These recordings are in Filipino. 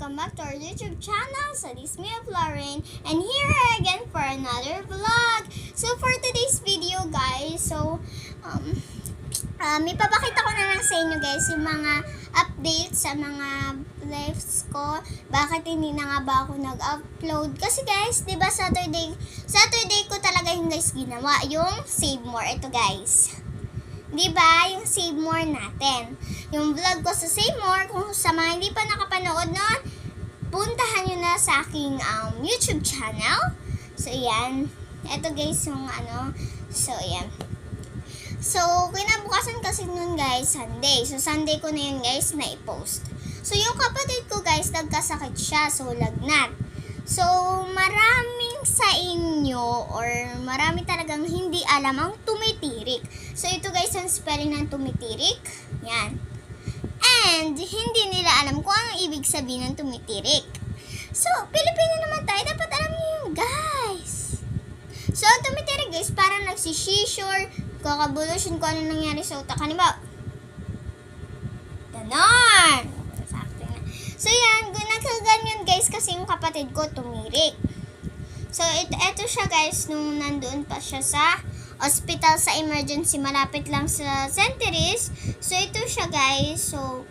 welcome back to our YouTube channel. So this is me, Lauren, and here again for another vlog. So for today's video guys, may papakita ko na lang sa inyo guys yung mga updates sa mga lives ko. Bakit hindi na nga ba ako nag-upload? Kasi guys, di ba Saturday ko talaga yung guys ginawa yung Save More. Ito guys. Diba? Yung Save More natin. Yung vlog ko sa Save More, kung sa mga hindi pa nakapanood nun, puntahan nyo na sa aking YouTube channel. So, yan. Ito guys, yung So, yan. So, kinabukasan kasi nun guys, Sunday. So, Sunday ko na yun guys, na-post. So, yung kapatid ko guys, nagkasakit siya. So, lagnat. So, maraming sa inyo or marami talagang hindi alam ang tumitirik. So, ito guys ang spelling ng tumitirik. Yan. And, hindi nila alam kung anong ibig sabihin ng tumitirik. So, Pilipino naman tayo. Dapat alam niyo yun, guys. So, ang tumitirik guys, parang nagsisishore, kakabulusyon kung ano nangyari sa utak. Halimbawa, ganon. So, yan. Nagkaganyan guys kasi yung kapatid ko tumirik. So, ito siya guys nung nandoon pa siya sa hospital sa emergency. Malapit lang sa St. Teres. So, ito siya guys. So,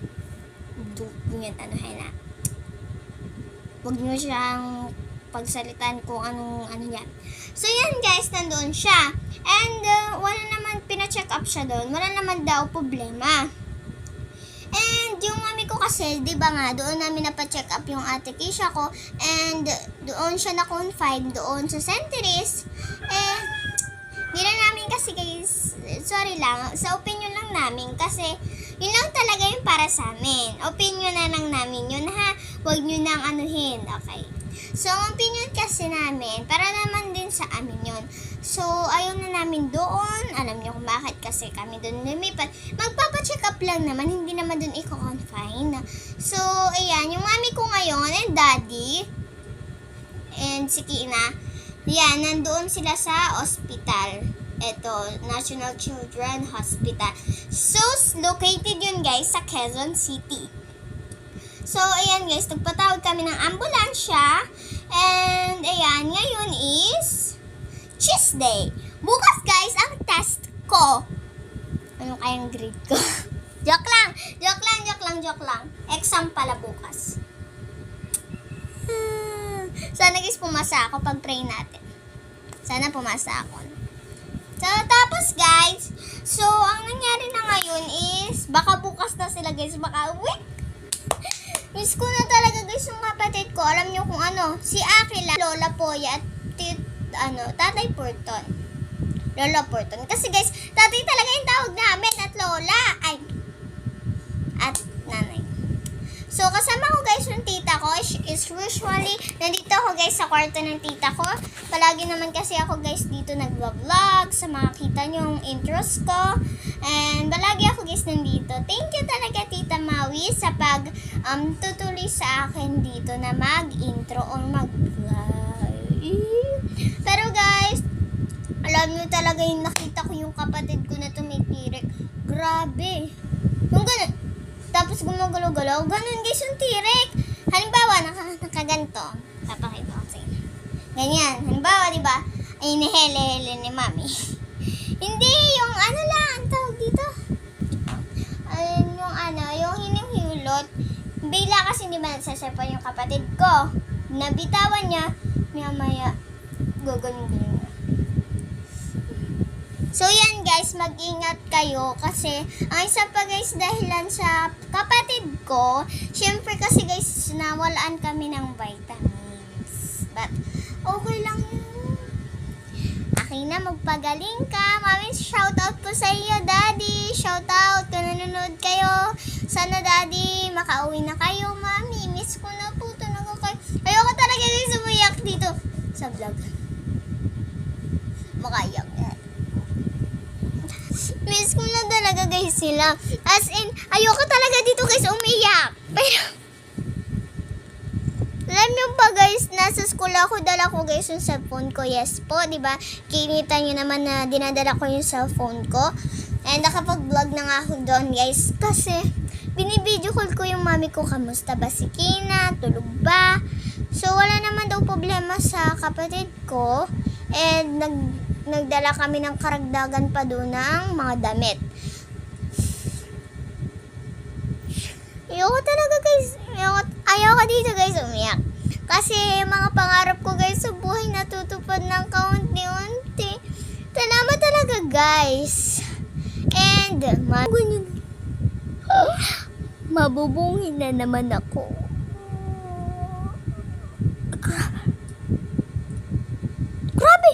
huwag nyo siyang pagsalitan kung anong yan. So, yan guys, nandoon siya. And, wala naman, pina-check up siya doon. Wala naman daw problema. And yung mami ko kasi, di ba nga, doon namin napacheck up yung ate Keisha ko. And doon siya na-confine doon sa St. Teres. Di na namin kasi guys, sorry lang, sa opinion lang namin kasi yun lang talaga yung para sa amin. Opinion na lang namin yun ha. Huwag nyo nang anuhin, okay? So, ang opinion kasi namin, para naman din sa amin yun. So, ayaw na namin doon. Alam niyo kung bakit kasi kami doon lumipat. Magpapacheck up lang naman, hindi naman doon i-confine. So, ayan, yung mami ko ngayon and daddy and si Kina, yan, nandoon sila sa hospital. Ito, National Children Hospital. So, located yun guys sa Quezon City. So, ayan guys, nagpatawag kami ng ambulansya. And, ayan, ngayon is Tuesday. Bukas guys, ang test ko. Ano kayang grade ko? Joke lang. Exam pala bukas. Sana guys, pumasa ako pag pray natin. Sana pumasa ako. So, tapos guys, so, ang nangyari na ngayon is, baka bukas na sila guys, baka uwi. Miss ko na talaga guys yung kapatid ko. Alam nyo kung ano, si Akila, Lola Poya at Tatay Porton. Lola Porton. Kasi guys, tatay talaga yung tawag namin at Lola. At nanay. So, kasama ko guys yung tita ko is usually, nandito ako guys sa kwarto ng tita ko. Palagi naman kasi ako guys dito nag-vlog sa makita nyo yung intros ko. And palagi ako guys nandito. Thank you talaga Tita Maui sa pag tutuloy sa akin dito na mag-intro or mag-vlog. Pero guys, alam nyo talaga yung nakita ko yung kapatid ko na tumitirik. Grabe. Yung ganun. Tapos gumagalaw-galaw. Ganun guys yung tirik. Halimbawa, nakaganto. Papakita ko sa inyo. Ganyan. Halimbawa, diba? Ay, nihele-hele ni mami. Hindi, yung lang, tawag dito. Yung hinihilot. Bigla kasi diba nagsasapan yung kapatid ko. Nabitawan niya, maya gaganon. So yan guys, mag-ingat kayo kasi ang isa pa guys dahilan sa kapatid ko, syempre kasi guys nawalaan kami ng vitamins. But okay lang yun. Okay na, magpagaling ka. Mami, shoutout po sa iyo, Daddy. Shoutout kung nanonood kayo. Sana, Daddy, makauwi na kayo, Mami. Miss ko na po talaga kayo. Ayoko talaga guys umiyak dito sa vlog. Makaiyak yan. Miss ko na talaga guys sila. As in, ayoko talaga dito guys umiyak. Pero, alam nyo pa guys, nasa school ako, dala ko guys yung cellphone ko. Yes po, diba? Kinita nyo naman na dinadala ko yung cellphone ko. And nakapag-vlog na nga ako doon guys. Kasi, binibideo call ko yung mami ko, kamusta ba si Kina, tulog ba? So, wala naman daw problema sa kapatid ko. And, nagdala kami ng karagdagan pa doon ng mga damit. Ayoko talaga guys, ayoko dito guys umiyak. Kasi mga pangarap ko guys sa buhay natutupad ng kaunti-unti. Salamat talaga guys. And, mabubungin na naman ako. Grabe!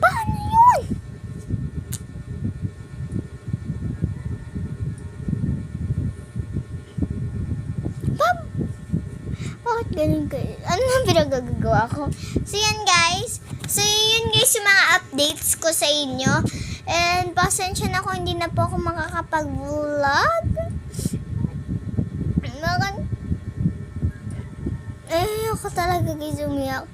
Paano yun? Bakit ganun guys? Ano na pinagagawa ko? So yan guys. So yun guys yung mga updates ko sa inyo. And pasensya na kung hindi na po ako makakapag-vlog. Ako talaga guys umiyak.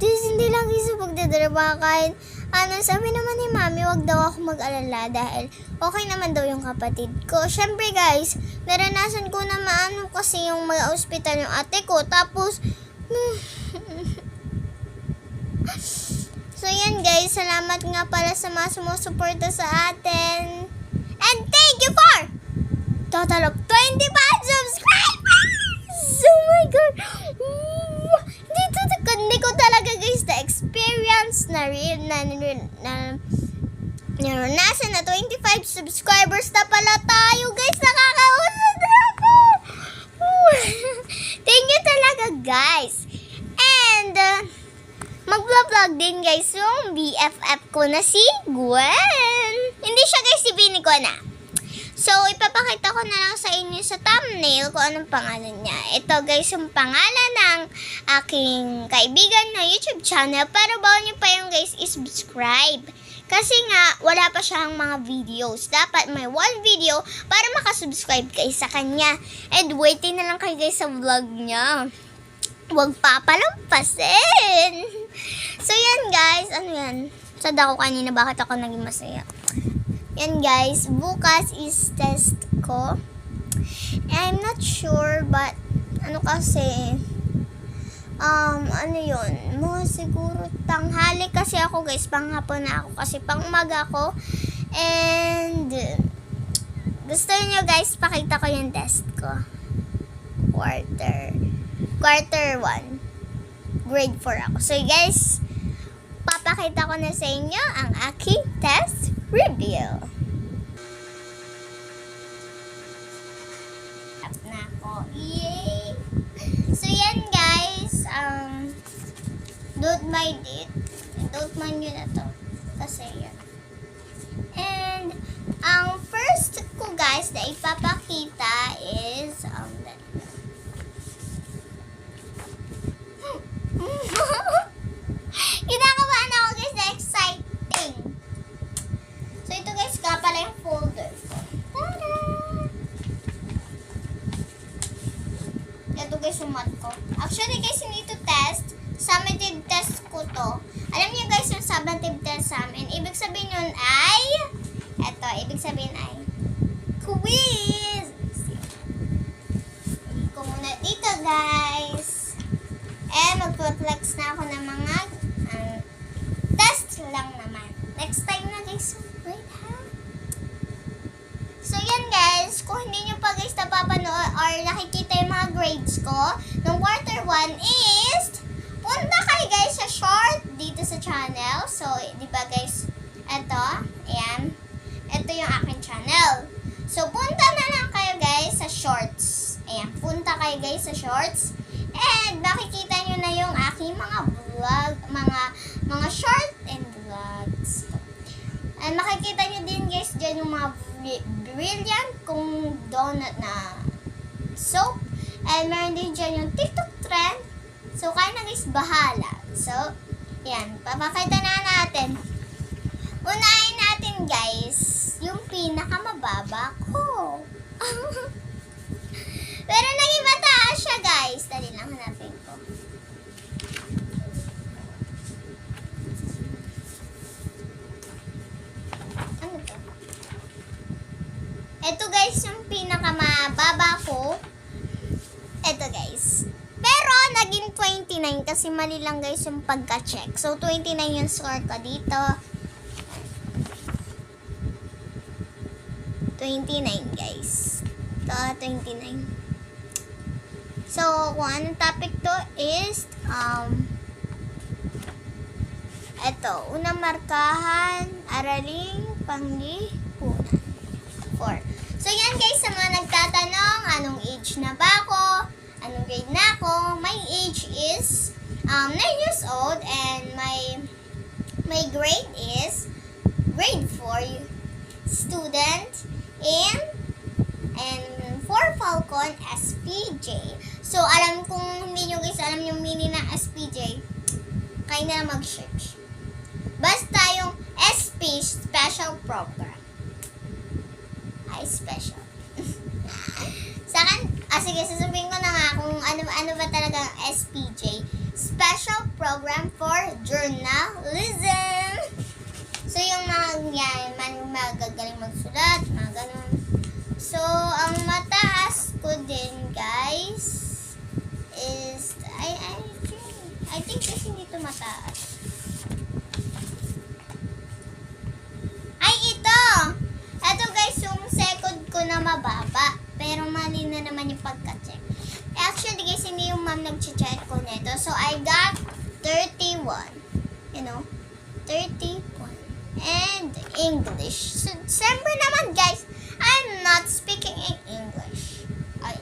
Hindi lang guys yung pagdadrama kahit sabi naman ni mami wag daw ako mag-alala dahil okay naman daw yung kapatid ko. Syempre guys, naranasan ko na maano kasi yung mag-hospital yung ate ko. Tapos, so yan guys, salamat nga pala sa mga sumusuporta sa atin. And thank you for total of 25 subscribers! Oh my God! Hindi ko talaga guys na experience naranasan na 25 subscribers na pala tayo guys. Nakakausap na ako! Thank you talaga guys. And mag-vlog din guys yung BFF ko na si Gwen. Hindi siya guys si Bini ko na. So, ipapakita ko na lang sa inyo sa thumbnail kung anong pangalan niya. Ito guys, yung pangalan ng aking kaibigan na YouTube channel. Pero bawal niyo pa yung guys i-subscribe. Kasi nga, wala pa siyang mga videos. Dapat may one video para makasubscribe kayo sa kanya. And waiting na lang kayo guys sa vlog niya. Huwag papalampasin. So, yan guys. Ano yan? Sad ako kanina, bakit ako naging masaya? Yan guys, bukas is test ko. I'm not sure but ano kasi ano yun, mga siguro tanghali kasi ako guys, panghapon na ako kasi pang umaga ako. And gusto niyo guys, pakita ko yung test ko. Quarter 1 grade 4 ako. So guys, papakita ko na sa inyo ang aking test review. Tap na ako. Yay! So, yan guys. Don't mind it. Don't mind yun na to. Kasi yan. And, ang first ko guys na ipapakita is, kinakabahan ako guys na exciting. So, ito guys, pala yung folder ko. Tada! Ito guys, yung mat ko. Actually guys, hindi ito test. Summative test ko to. Alam niyo guys, yung summative test sa amin, ibig sabihin yun ay, eto, ibig sabihin ay, quiz! Hindi ko muna dito guys. Magpo-flex na ako ng mga test lang naman. Next time na guys. Wait ha. So yan guys, kung hindi nyo pa guys napapanood or nakikita yung mga grades ko ng quarter 1 is punta kayo guys sa short dito sa channel. So, di ba guys, eto, ayan. Ito yung aking channel. So, punta na lang kayo guys sa shorts. Ayan, punta kayo guys sa shorts. And makikita nyo na yung aking mga vlog, mga short and vlogs. And makikita nyo din guys dyan yung mga brilliant kung donut na soap. And meron din dyan yung TikTok trend. So, kaya na guys, bahala. So, yan. Papakita na natin. Unahin natin guys, yung pinakamababa ko. Pero naging mataas siya guys. Dali lang hanapin ko. Ito guys, yung pinakamababa ko. Ito guys. Pero, naging 29 kasi mali lang guys yung pagka-check. So, 29 yung score ko dito. 29 guys. Ito, 29. So, kung anong topic to is, ito, unang markahan, araling panglipunan. 4. So, yan guys, sa mga nagtatanong, anong age na ba ako? Anong grade na ako? My age is 9 years old and my grade is grade 4 student and for Falcon SPJ. So, kung hindi nyo guys alam yung meaning ng SPJ, kayo na mag-search. Basta yung SP, Special Program. Ay, special. Sa akin, sige, sasabihin ko na nga kung ano ba talaga ang SPJ. Special Program for Journalism. So, yung mga magagaling magsulat, mga ganun. So, ang mataas ko din, guys, is, I think kasi hindi ito mataas. Ay, ito! Ito, guys, yung second ko na mababa. Pero mali na naman yung pagka-check. Actually, guys, hindi yung ma'am nag-check ko nito. So, I got 31. You know? 31. And English. So, siyempre naman, guys, I'm not speaking in English. Ay.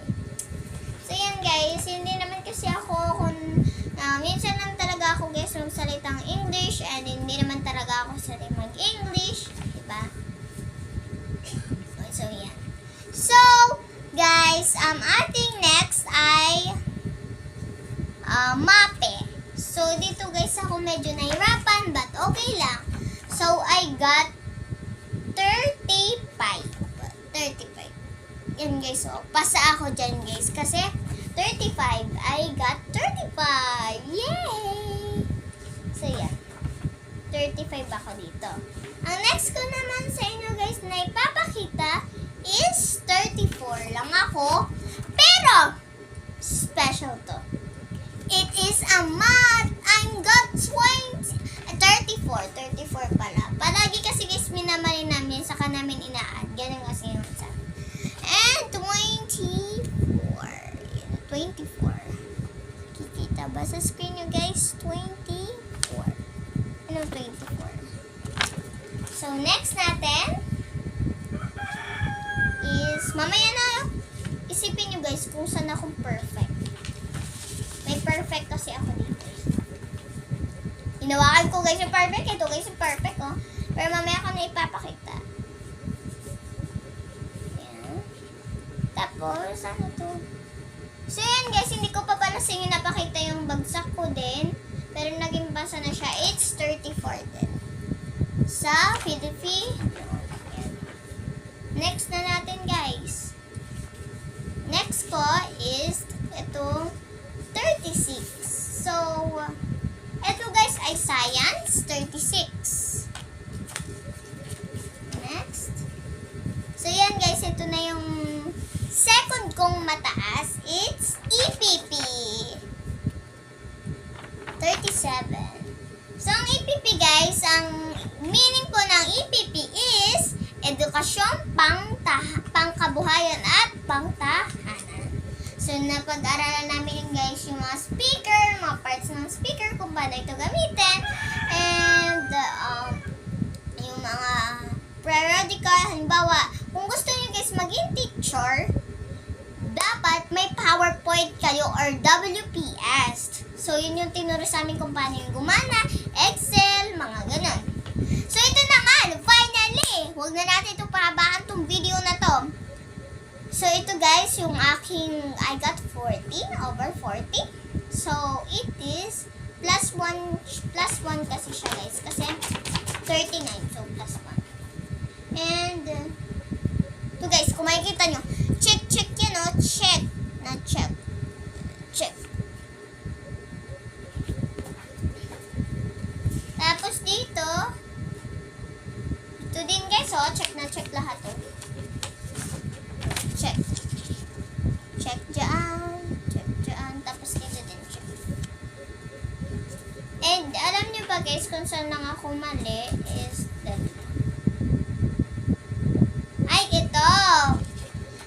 So, yan, guys. Hindi naman kasi ako minsan lang talaga ako, guys, magsalitang English. And hindi naman talaga ako sanay mag-English. Diba? So, yan. So, guys, ating next ay MAPE. So, dito guys ako medyo nahirapan but okay lang. So, I got 35. 35. Yan guys, so, pasa ako dyan guys. Kasi, 35, I got 35. Yay! So, yan. 35 ako dito. Ang next ko naman sa inyo guys na ipapakita is 34 lang ako. Pero, special to. It is a math. I'm got 34 pala. Palagi kasi guys, minamali namin, saka namin ina-add. Ganun kasi yung sabi. And 24. 24. Kikita ba sa screen nyo guys? 24. Anong 24? So, next natin is, mamaya na, isipin nyo guys kung saan akong perfect. May perfect kasi ako dito. Hinawakan ko guys yung perfect. Ito guys yung perfect, oh. Pero mamaya ko na ipapakita. Ayan. Tapos, ano to? So, yan guys, hindi ko pa pala sa inyo napakita yung bagsak ko din. Pero naging basa na siya. It's 34 din. Sa Philippine. Next na natin guys. Next ko is itong 36. So, ito guys ay science 36. Next. So, yan guys, ito na yung second kong mataas. It's EPP 37. So, ang EPP guys, ang meaning po ng EPP is edukasyon, pangkabuhayan at pangtahanan. So, napag-aralan namin guys yung mga speaker, mga parts ng speaker, kung paano ito gamitin, and yung mga periodical. Halimbawa, kung gusto nyo guys maging teacher, dapat may PowerPoint kayo or WPS. So, yun yung tinuro sa amin kung paano yung gumana, Excel, mga ganun. So, ito naman, finally, huwag na natin itong pahabaan tong video na to. So, ito guys, yung aking, I got 40 over 40. So, it is plus 1 kasi siya guys. Kasi 39, so plus 1. And, ito guys, kung makikita nyo, check yan o, check. Na check. Tapos dito din guys, oh, check na check lahat oh. ko mali is that. Ay, ito.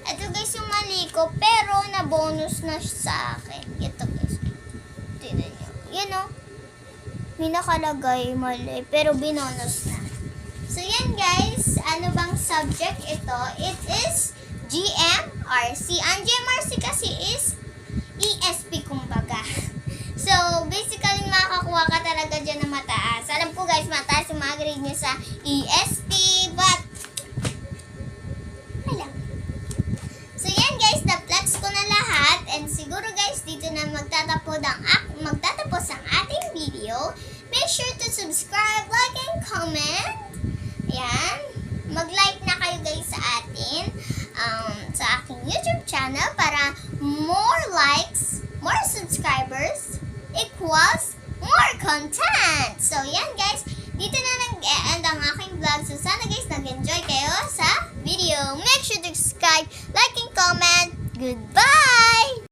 Ito guys yung mali ko, pero na-bonus na siya sa akin. Ito guys. Tignan nyo. Yan o. May nakalagay mali, pero binonus na. So yan guys, ano bang subject ito? It is GMRC. Ang GMRC kasi is ESP kumbaga. So, basically makakuha ka talaga dyan na mataas. Alam ko guys, mataas yung mga grade nyo sa ESP, but wala. So yan guys, na-flex ko na lahat. And siguro guys, dito na magtatapos ang ating video. Make sure to subscribe, like, and comment. Ayan. Mag-like na kayo guys sa atin. Sa aking YouTube channel para more likes, more subscribers equals more content. So yan guys, dito na nag-end ang aking vlog. So sana guys, nag-enjoy kayo sa video. Make sure to subscribe, like, and comment. Goodbye!